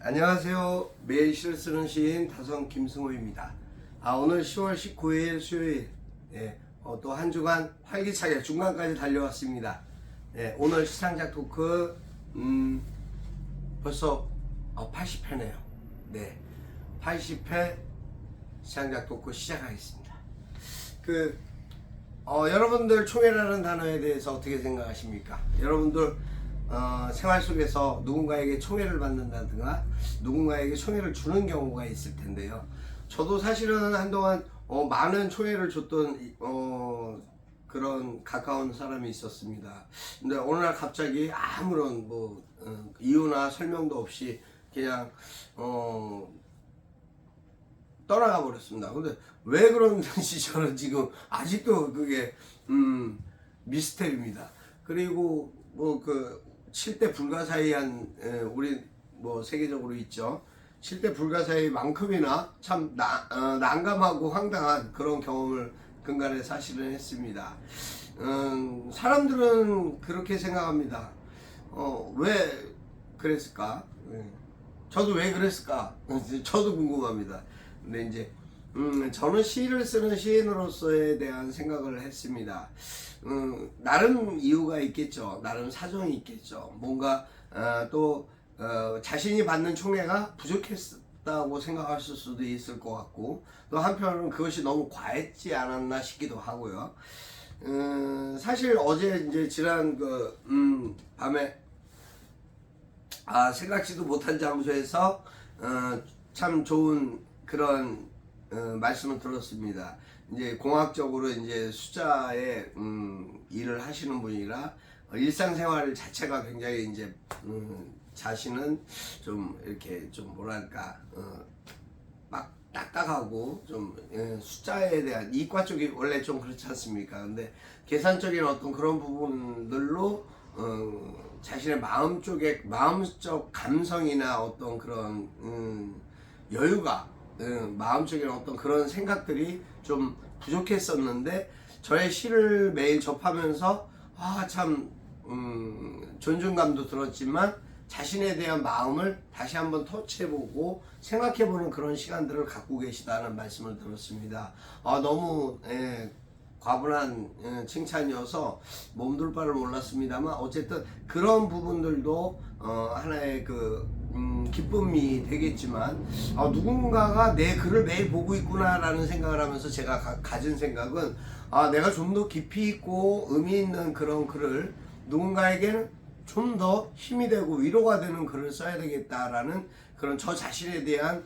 안녕하세요. 매일 시를 쓰는 시인 다성 김승호입니다. 오늘 10월 19일 수요일, 또 한 주간 활기차게 중간까지 달려왔습니다. 오늘 시상작 토크 벌써 80회네요. 80회 시상작 토크 시작하겠습니다. 여러분들 총회라는 단어에 대해서 어떻게 생각하십니까? 여러분들 생활 속에서 누군가에게 총애를 받는다든가 누군가에게 총애를 주는 경우가 있을 텐데요. 저도 사실은 한동안 많은 총애를 줬던 그런 가까운 사람이 있었습니다. 근데 어느 날 갑자기 아무런 이유나 설명도 없이 그냥 떠나가 버렸습니다. 근데 왜 그런지 저는 지금 아직도 그게 미스테리입니다. 그리고 7대 불가사의한 우리 세계적으로 있죠. 7대 불가사의만큼이나 참 난감하고 황당한 그런 경험을 근간에 사실은 했습니다. 사람들은 그렇게 생각합니다. 왜 그랬을까? 저도 왜 그랬을까? 저도 궁금합니다. 근데 이제 저는 시를 쓰는 시인으로서에 대한 생각을 했습니다. 나름 이유가 있겠죠. 나름 사정이 있겠죠. 뭔가 자신이 받는 총애가 부족했다고 생각하실 수도 있을 것 같고, 또 한편으로는 그것이 너무 과했지 않았나 싶기도 하고요. 사실 어제 이제 지난 밤에 생각지도 못한 장소에서 참 좋은 그런 말씀을 들었습니다. 이제 공학적으로 이제 숫자에 일을 하시는 분이라 일상생활 자체가 굉장히 이제 자신은 좀 이렇게 좀 뭐랄까 막 딱딱하고 좀 숫자에 대한 이과 쪽이 원래 좀 그렇지 않습니까? 근데 계산적인 어떤 그런 부분들로 자신의 마음적 감성이나 어떤 그런 여유가 마음적인 어떤 그런 생각들이 좀 부족했었는데, 저의 시를 매일 접하면서 참 존중감도 들었지만 자신에 대한 마음을 다시 한번 터치해보고 생각해보는 그런 시간들을 갖고 계시다는 말씀을 들었습니다. 너무 과분한 칭찬이어서 몸둘 바를 몰랐습니다만, 어쨌든 그런 부분들도 하나의 기쁨이 되겠지만, 누군가가 내 글을 매일 보고 있구나 라는 생각을 하면서 제가 가진 생각은, 내가 좀 더 깊이 있고 의미 있는 그런 글을 누군가에게는 좀 더 힘이 되고 위로가 되는 글을 써야 되겠다라는 그런 저 자신에 대한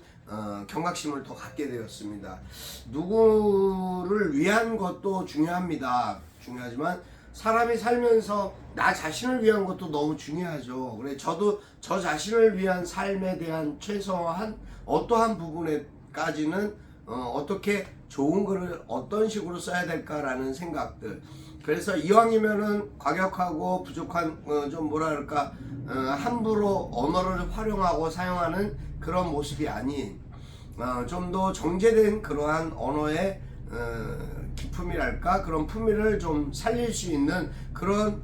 경각심을 더 갖게 되었습니다. 누구를 위한 것도 중요하지만 사람이 살면서 나 자신을 위한 것도 너무 중요하죠. 그래 저도 저 자신을 위한 삶에 대한 최소한 어떠한 부분에까지는 어떻게 좋은 글을 어떤 식으로 써야 될까라는 생각들. 그래서 이왕이면은 과격하고 부족한 좀 뭐랄까 함부로 언어를 활용하고 사용하는 그런 모습이 아닌 좀 더 정제된 그러한 언어의 기품이랄까 그런 품위를 좀 살릴 수 있는 그런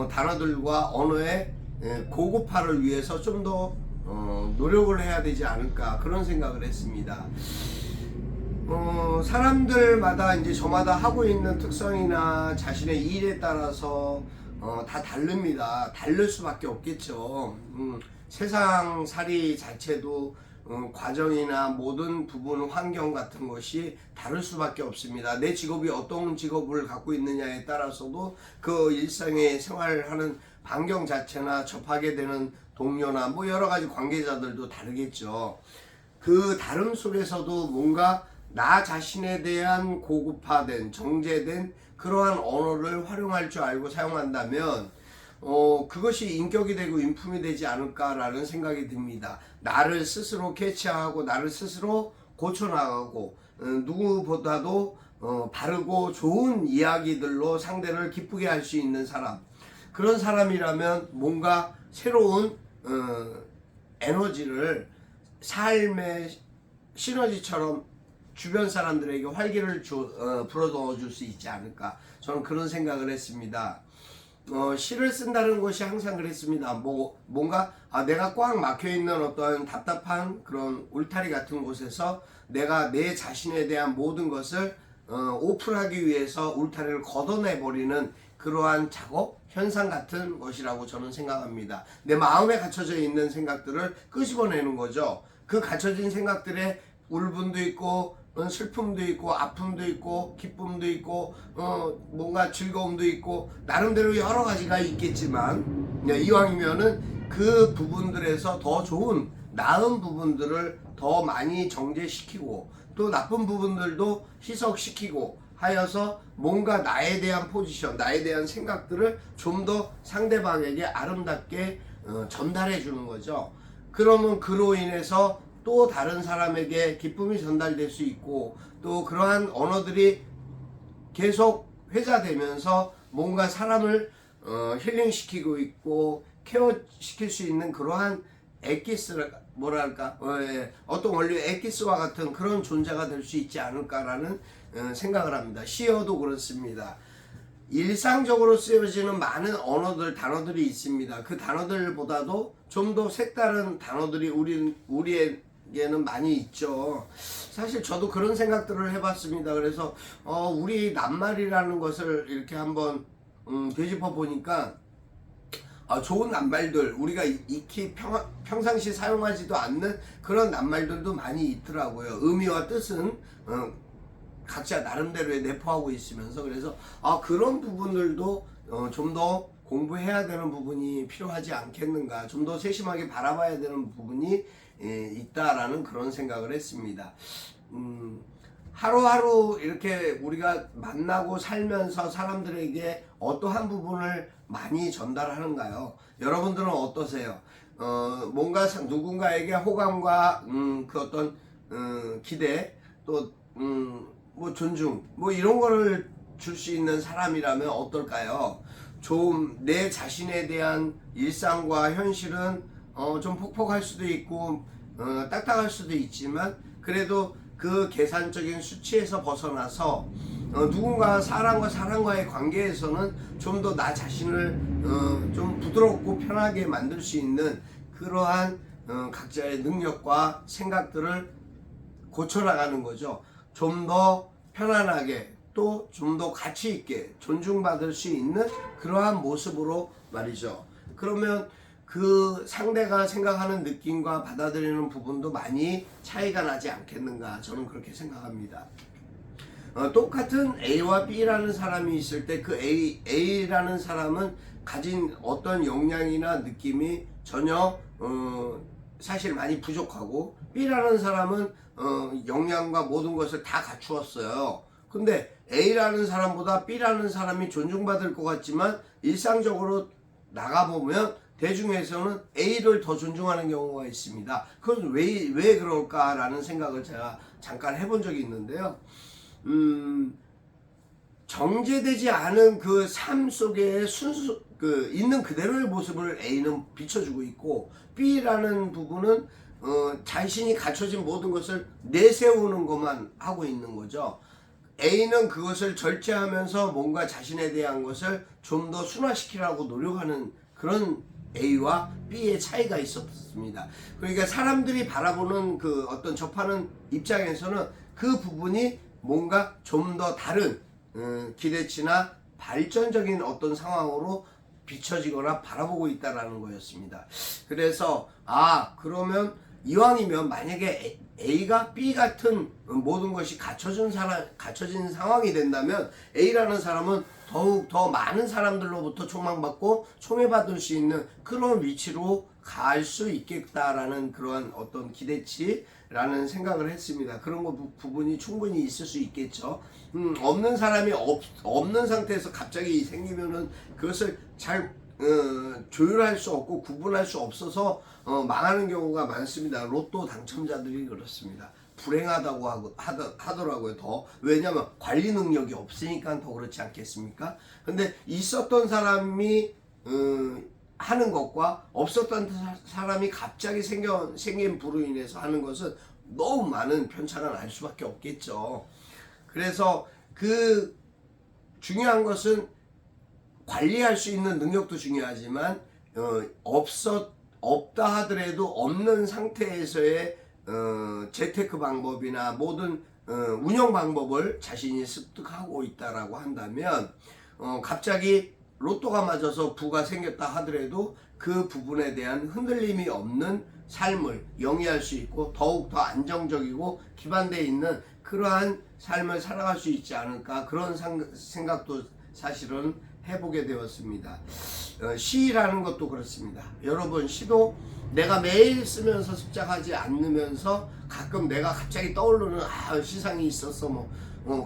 단어들과 언어의 고급화를 위해서 좀 더 노력을 해야 되지 않을까 그런 생각을 했습니다. 사람들마다 이제 저마다 하고 있는 특성이나 자신의 일에 따라서 다 다릅니다. 다를 수밖에 없겠죠. 세상살이 자체도 과정이나 모든 부분 환경 같은 것이 다를 수밖에 없습니다. 내 직업이 어떤 직업을 갖고 있느냐에 따라서도 그 일상의 생활하는 반경 자체나 접하게 되는 동료나 여러 가지 관계자들도 다르겠죠. 그 다름 속에서도 뭔가 나 자신에 대한 고급화된 정제된 그러한 언어를 활용할 줄 알고 사용한다면 그것이 인격이 되고 인품이 되지 않을까라는 생각이 듭니다. 나를 스스로 캐치하고 나를 스스로 고쳐나가고 누구보다도 바르고 좋은 이야기들로 상대를 기쁘게 할 수 있는 사람, 그런 사람이라면 뭔가 새로운 에너지를 삶의 시너지처럼 주변 사람들에게 활기를 불어넣어 줄 수 있지 않을까, 저는 그런 생각을 했습니다. 시를 쓴다는 것이 항상 그랬습니다. 뭔가 내가 꽉 막혀 있는 어떤 답답한 그런 울타리 같은 곳에서 내가 내 자신에 대한 모든 것을 오픈하기 위해서 울타리를 걷어내 버리는 그러한 작업 현상 같은 것이라고 저는 생각합니다. 내 마음에 갇혀져 있는 생각들을 끄집어내는 거죠. 그 갇혀진 생각들에 울분도 있고 슬픔도 있고 아픔도 있고 기쁨도 있고 뭔가 즐거움도 있고 나름대로 여러 가지가 있겠지만 이왕이면은 그 부분들에서 더 좋은 나은 부분들을 더 많이 정제시키고 또 나쁜 부분들도 희석시키고 하여서 뭔가 나에 대한 포지션, 나에 대한 생각들을 좀 더 상대방에게 아름답게 전달해 주는 거죠. 그러면 그로 인해서 또 다른 사람에게 기쁨이 전달될 수 있고 또 그러한 언어들이 계속 회자되면서 뭔가 사람을 힐링시키고 있고 케어시킬 수 있는 그러한 엑기스 뭐랄까 어떤 원리의 엑기스와 같은 그런 존재가 될 수 있지 않을까라는 생각을 합니다. 시어도 그렇습니다. 일상적으로 쓰여지는 많은 언어들, 단어들이 있습니다. 그 단어들보다도 좀 더 색다른 단어들이 우리에게는 많이 있죠. 사실 저도 그런 생각들을 해봤습니다. 그래서 우리 낱말이라는 것을 이렇게 한번 되짚어 보니까 좋은 낱말들, 우리가 익히 평상시 사용하지도 않는 그런 낱말들도 많이 있더라고요. 의미와 뜻은 각자 나름대로 내포하고 있으면서 그래서 그런 부분들도 좀 더 공부해야 되는 부분이 필요하지 않겠는가, 좀 더 세심하게 바라봐야 되는 부분이 있다라는 그런 생각을 했습니다. 하루하루 이렇게 우리가 만나고 살면서 사람들에게 어떠한 부분을 많이 전달하는가요? 여러분들은 어떠세요? 뭔가 누군가에게 호감과 그 어떤 기대 또 뭐 존중 뭐 이런 거를 줄 수 있는 사람이라면 어떨까요? 좀 내 자신에 대한 일상과 현실은 좀 폭폭할 수도 있고 딱딱할 수도 있지만 그래도 그 계산적인 수치에서 벗어나서 누군가 사람과의 관계에서는 좀 더 나 자신을 좀 부드럽고 편하게 만들 수 있는 그러한 각자의 능력과 생각들을 고쳐나가는 거죠. 좀 더 편안하게 또 좀 더 가치 있게 존중받을 수 있는 그러한 모습으로 말이죠. 그러면 그 상대가 생각하는 느낌과 받아들이는 부분도 많이 차이가 나지 않겠는가, 저는 그렇게 생각합니다. 똑같은 A와 B라는 사람이 있을 때 그 A라는 사람은 가진 어떤 역량이나 느낌이 전혀 사실 많이 부족하고 B라는 사람은 역량과 모든 것을 다 갖추었어요. 근데 A라는 사람보다 B라는 사람이 존중받을 것 같지만 일상적으로 나가보면 대중에서는 A를 더 존중하는 경우가 있습니다. 그건 왜 그럴까라는 생각을 제가 잠깐 해본 적이 있는데요. 정제되지 않은 그 삶 속에 있는 그대로의 모습을 A는 비춰주고 있고 B라는 부분은 자신이 갖춰진 모든 것을 내세우는 것만 하고 있는 거죠. A는 그것을 절제하면서 뭔가 자신에 대한 것을 좀 더 순화시키려고 노력하는 그런 A와 B의 차이가 있었습니다. 그러니까 사람들이 바라보는 그 어떤 접하는 입장에서는 그 부분이 뭔가 좀 더 다른 기대치나 발전적인 어떤 상황으로 비춰지거나 바라보고 있다라는 거였습니다. 그래서 그러면 이왕이면 만약에 A가 B 같은 모든 것이 갖춰진 상황이 된다면 A라는 사람은 더욱 더 많은 사람들로부터 촉망받고 총애받을 수 있는 그런 위치로 갈 수 있겠다라는 그러한 어떤 기대치라는 생각을 했습니다. 그런 부분이 충분히 있을 수 있겠죠. 없는 사람이 없는 상태에서 갑자기 생기면은 그것을 잘 조율할 수 없고 구분할 수 없어서 망하는 경우가 많습니다. 로또 당첨자들이 그렇습니다. 불행하다고 하더라고요. 더 왜냐하면 관리 능력이 없으니까 더 그렇지 않겠습니까? 근데 있었던 사람이 하는 것과 없었던 사람이 갑자기 생긴 부로 인해서 하는 것은 너무 많은 편차가 날 수밖에 없겠죠. 그래서 그 중요한 것은 관리할 수 있는 능력도 중요하지만 없다 하더라도 없는 상태에서의 재테크 방법이나 모든 운영 방법을 자신이 습득하고 있다라고 한다면 갑자기 로또가 맞아서 부가 생겼다 하더라도 그 부분에 대한 흔들림이 없는 삶을 영위할 수 있고 더욱더 안정적이고 기반되어 있는 그러한 삶을 살아갈 수 있지 않을까, 그런 생각도 사실은 해보게 되었습니다. 시라는 것도 그렇습니다. 여러분, 시도 내가 매일 쓰면서 습작하지 않으면서 가끔 내가 갑자기 떠오르는 시상이 있었어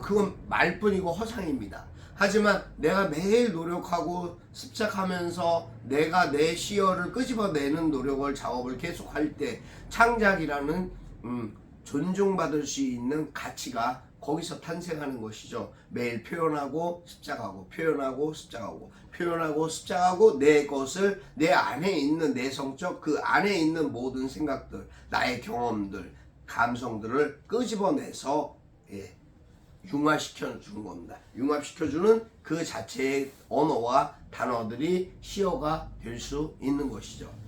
그건 말뿐이고 허상입니다. 하지만 내가 매일 노력하고 습작하면서 내가 내 시어를 끄집어내는 노력을 작업을 계속할 때 창작이라는 존중받을 수 있는 가치가 거기서 탄생하는 것이죠. 매일 표현하고 습작하고 표현하고 습작하고 표현하고 습작하고 내 것을 내 안에 있는 내성적 그 안에 있는 모든 생각들, 나의 경험들, 감성들을 끄집어내서 융합시켜 주는 겁니다. 융합시켜 주는 그 자체의 언어와 단어들이 시어가 될 수 있는 것이죠.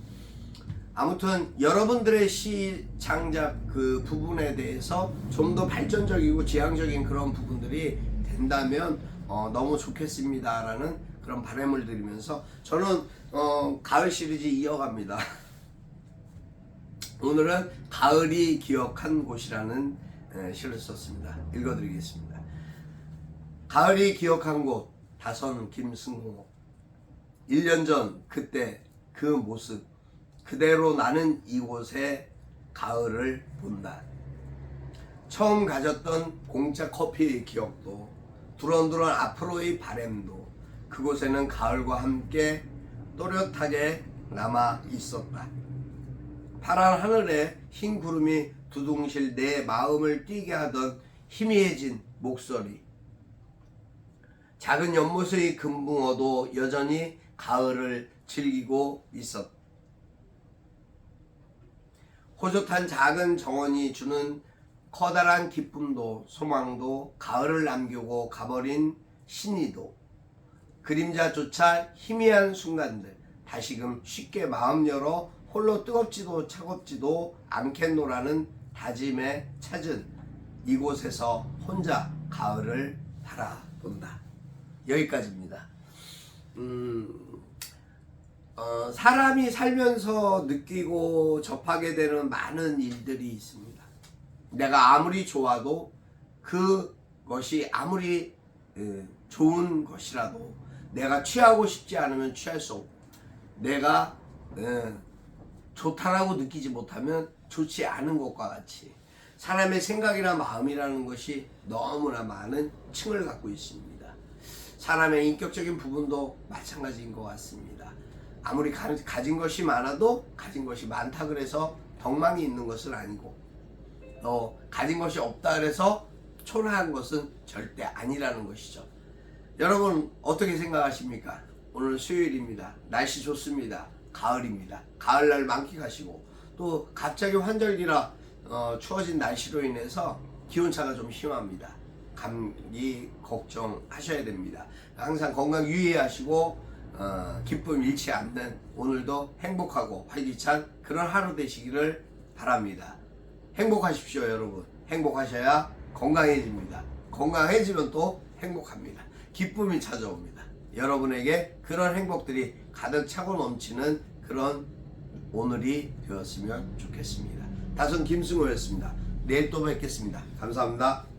아무튼 여러분들의 시 창작 그 부분에 대해서 좀 더 발전적이고 지향적인 그런 부분들이 된다면 너무 좋겠습니다라는 그런 바람을 드리면서 저는 가을 시리즈 이어갑니다. 오늘은 가을이 기억한 곳이라는 시를 썼습니다. 읽어드리겠습니다. 가을이 기억한 곳, 다선 김승호. 1년 전 그때 그 모습 그대로 나는 이곳에 가을을 본다. 처음 가졌던 공짜 커피의 기억도 두런두런 앞으로의 바램도 그곳에는 가을과 함께 또렷하게 남아 있었다. 파란 하늘에 흰 구름이 두둥실 내 마음을 뛰게 하던 희미해진 목소리. 작은 연못의 금붕어도 여전히 가을을 즐기고 있었다. 호젓한 작은 정원이 주는 커다란 기쁨도 소망도 가을을 남기고 가버린 신이도 그림자조차 희미한 순간들 다시금 쉽게 마음 열어 홀로 뜨겁지도 차갑지도 않겠노라는 다짐에 찾은 이곳에서 혼자 가을을 바라본다. 여기까지입니다. 사람이 살면서 느끼고 접하게 되는 많은 일들이 있습니다. 내가 아무리 좋아도 그것이 아무리 좋은 것이라도 내가 취하고 싶지 않으면 취할 수 없고 내가 좋다라고 느끼지 못하면 좋지 않은 것과 같이 사람의 생각이나 마음이라는 것이 너무나 많은 층을 갖고 있습니다. 사람의 인격적인 부분도 마찬가지인 것 같습니다. 아무리 가진 것이 많아도 가진 것이 많다 그래서 덕망이 있는 것은 아니고 가진 것이 없다 그래서 초라한 것은 절대 아니라는 것이죠. 여러분 어떻게 생각하십니까? 오늘 수요일입니다. 날씨 좋습니다. 가을입니다. 가을날 만끽하시고 또 갑자기 환절기라 추워진 날씨로 인해서 기온차가 좀 심합니다. 감기 걱정하셔야 됩니다. 항상 건강 유의하시고 기쁨 잃지 않는 오늘도 행복하고 활기찬 그런 하루 되시기를 바랍니다. 행복하십시오 여러분. 행복하셔야 건강해집니다. 건강해지면 또 행복합니다. 기쁨이 찾아옵니다. 여러분에게 그런 행복들이 가득 차고 넘치는 그런 오늘이 되었으면 좋겠습니다. 다선 김승호였습니다. 내일 또 뵙겠습니다. 감사합니다.